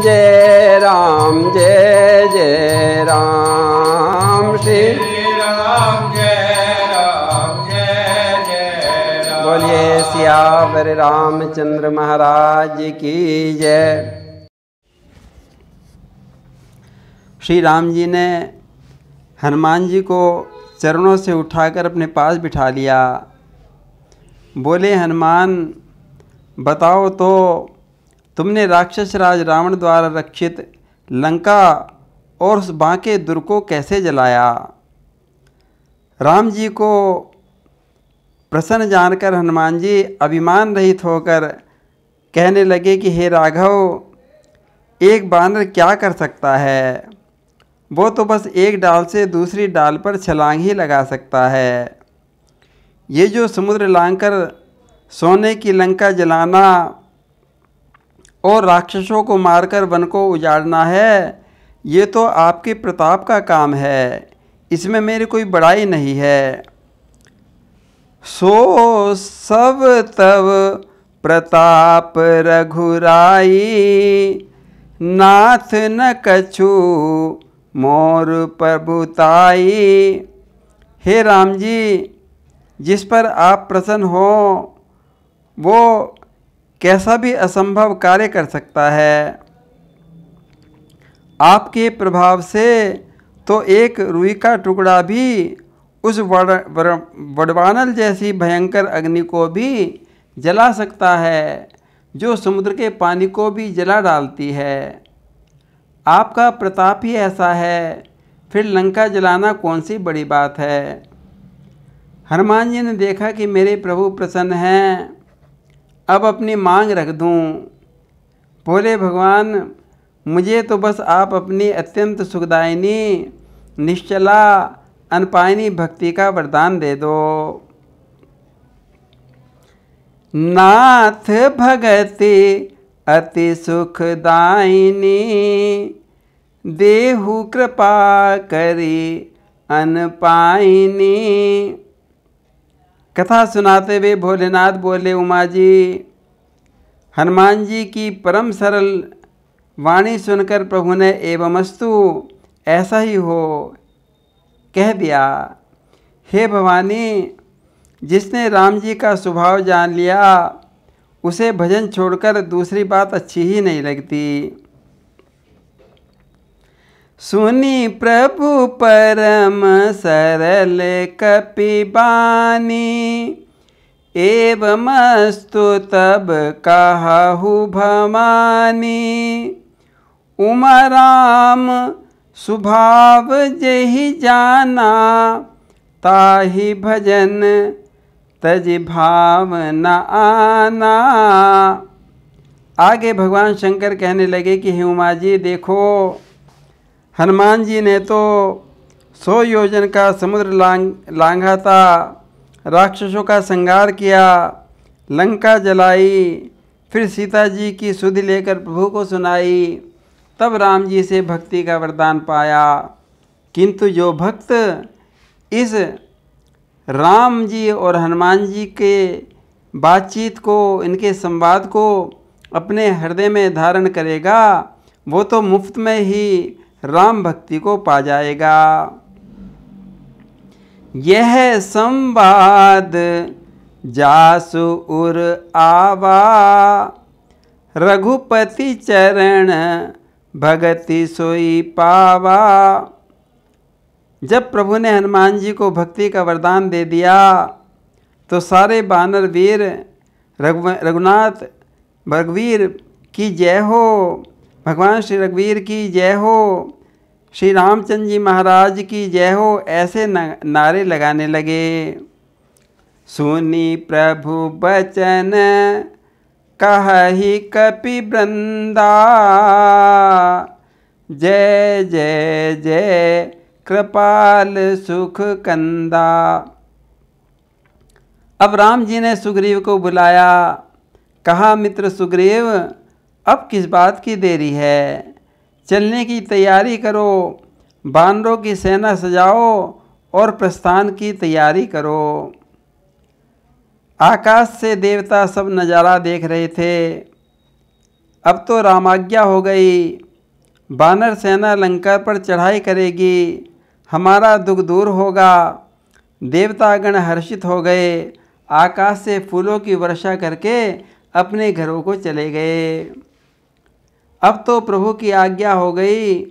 जय राम जय जय राम श्री राम जय राम जय जय राम। बोलिए सियावर रामचंद्र महाराज की जय। श्री राम जी ने हनुमान जी को चरणों से उठाकर अपने पास बिठा लिया। बोले, हनुमान बताओ तो तुमने राक्षस राज रावण द्वारा रक्षित लंका और उस बांके दुर्ग को कैसे जलाया। राम जी को प्रसन्न जानकर हनुमान जी अभिमान रहित होकर कहने लगे कि हे राघव, एक बानर क्या कर सकता है, वो तो बस एक डाल से दूसरी डाल पर छलांग ही लगा सकता है। ये जो समुद्र लांघकर सोने की लंका जलाना और राक्षसों को मारकर वन को उजाड़ना है, ये तो आपके प्रताप का काम है, इसमें मेरी कोई बड़ाई नहीं है। सो सब तब प्रताप रघुराई, नाथ न कछु मोर प्रभुताई। हे राम जी, जिस पर आप प्रसन्न हो वो कैसा भी असंभव कार्य कर सकता है। आपके प्रभाव से तो एक रुई का टुकड़ा भी उस वडवानल जैसी भयंकर अग्नि को भी जला सकता है, जो समुद्र के पानी को भी जला डालती है। आपका प्रताप ही ऐसा है, फिर लंका जलाना कौन सी बड़ी बात है। हनुमान जी ने देखा कि मेरे प्रभु प्रसन्न हैं, अब अपनी मांग रख दूं। बोले, भगवान मुझे तो बस आप अपनी अत्यंत सुखदायिनी निश्चला अनपायनी भक्ति का वरदान दे दो। नाथ भगति अति सुखदायिनी, देहु कृपा करी अनपायिनी। कथा सुनाते हुए भोलेनाथ बोले, उमा जी, हनुमान जी की परम सरल वाणी सुनकर प्रभु ने एवमस्तु ऐसा ही हो कह दिया। हे भवानी, जिसने राम जी का स्वभाव जान लिया उसे भजन छोड़कर दूसरी बात अच्छी ही नहीं लगती। सुनी प्रभु परम सरल कपि बानी, एवमस्तु तब कहु भवानी। उमा राम स्वभाव जहि जाना, ताहि भजन तज भाव न आना। आगे भगवान शंकर कहने लगे कि हे उमा जी, देखो हनुमान जी ने तो 100 योजन का समुद्र लांघा था, राक्षसों का संहार किया, लंका जलाई, फिर सीता जी की सुध लेकर प्रभु को सुनाई, तब राम जी से भक्ति का वरदान पाया। किंतु जो भक्त इस राम जी और हनुमान जी के बातचीत को, इनके संवाद को अपने हृदय में धारण करेगा, वो तो मुफ्त में ही राम भक्ति को पा जाएगा। यह संवाद जासु उर आवा, रघुपति चरण भगति सोई पावा। जब प्रभु ने हनुमान जी को भक्ति का वरदान दे दिया तो सारे बानर वीर रघुनाथ रघुवीर की जय हो, भगवान श्री रघुवीर की जय हो, श्री रामचंद्र जी महाराज की जय हो, ऐसे नारे लगाने लगे। सुनी प्रभु बचन कहहि कपि वृंदा, जय जय जय कृपाल सुख कंदा। अब राम जी ने सुग्रीव को बुलाया, कहा, मित्र सुग्रीव, अब किस बात की देरी है, चलने की तैयारी करो, बानरों की सेना सजाओ और प्रस्थान की तैयारी करो। आकाश से देवता सब नज़ारा देख रहे थे। अब तो रामाज्ञा हो गई, बानर सेना लंका पर चढ़ाई करेगी, हमारा दुख दूर होगा। देवतागण हर्षित हो गए, आकाश से फूलों की वर्षा करके अपने घरों को चले गए। अब तो प्रभु की आज्ञा हो गई।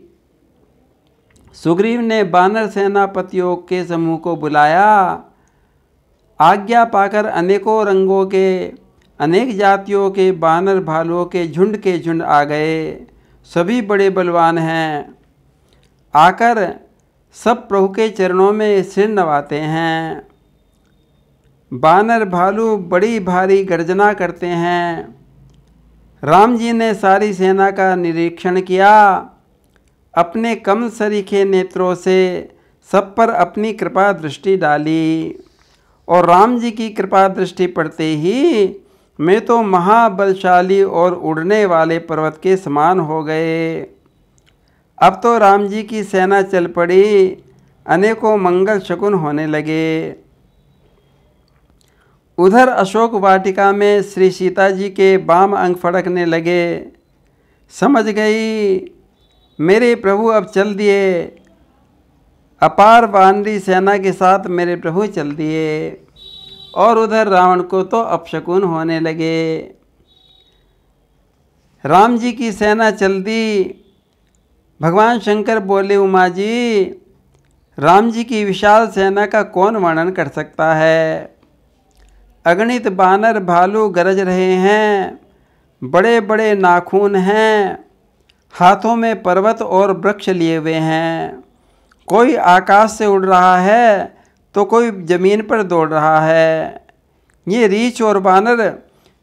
सुग्रीव ने बानर सेनापतियों के समूह को बुलाया। आज्ञा पाकर अनेकों रंगों के, अनेक जातियों के बानर भालुओं के झुंड आ गए। सभी बड़े बलवान हैं। आकर सब प्रभु के चरणों में सिर नवाते हैं। बानर भालू बड़ी भारी गर्जना करते हैं। राम जी ने सारी सेना का निरीक्षण किया। अपने कम सरीखे नेत्रों से सब पर अपनी कृपा दृष्टि डाली, और राम जी की कृपा दृष्टि पड़ते ही मैं तो महाबलशाली और उड़ने वाले पर्वत के समान हो गए। अब तो राम जी की सेना चल पड़ी, अनेकों मंगल शकुन होने लगे। उधर अशोक वाटिका में श्री सीता जी के बाम अंग फड़कने लगे। समझ गई मेरे प्रभु अब चल दिए। अपार वानरी सेना के साथ मेरे प्रभु चल दिए। और उधर रावण को तो अपशकुन होने लगे। राम जी की सेना चल दी। भगवान शंकर बोले, उमा जी, राम जी की विशाल सेना का कौन वर्णन कर सकता है। अगणित बानर भालू गरज रहे हैं, बड़े बड़े नाखून हैं, हाथों में पर्वत और वृक्ष लिए हुए हैं। कोई आकाश से उड़ रहा है तो कोई जमीन पर दौड़ रहा है। ये रीछ और बानर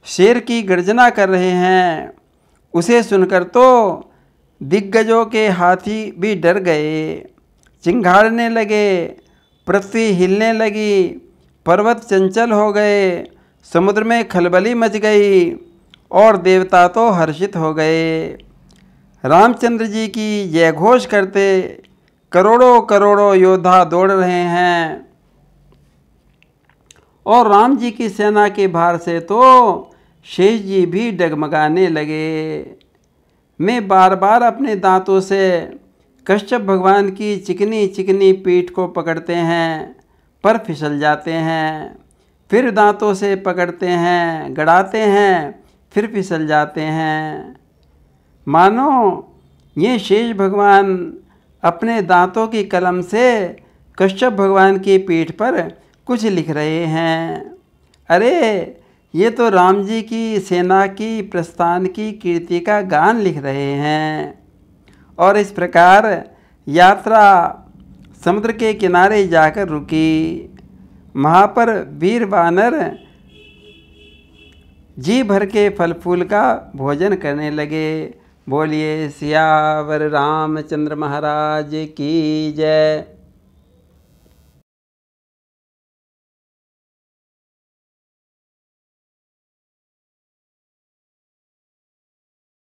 शेर की गर्जना कर रहे हैं। उसे सुनकर तो दिग्गजों के हाथी भी डर गए, चिंघाड़ने लगे, पृथ्वी हिलने लगी, पर्वत चंचल हो गए, समुद्र में खलबली मच गई, और देवता तो हर्षित हो गए। रामचंद्र जी की जय घोष करते करोड़ों करोड़ों योद्धा दौड़ रहे हैं। और राम जी की सेना के भार से तो शेष जी भी डगमगाने लगे। मैं बार बार अपने दांतों से कश्यप भगवान की चिकनी चिकनी पीठ को पकड़ते हैं, पर फिसल जाते हैं। फिर दांतों से पकड़ते हैं, गड़ाते हैं, फिर फिसल जाते हैं। मानो ये शेष भगवान अपने दांतों की कलम से कश्यप भगवान की पीठ पर कुछ लिख रहे हैं। अरे ये तो राम जी की सेना की प्रस्थान की कीर्ति का गान लिख रहे हैं। और इस प्रकार यात्रा समुद्र के किनारे जाकर रुकी। वहाँ पर वीर वानर जी भर के फल फूल का भोजन करने लगे। बोलिए सियावर रामचंद्र महाराज की जय।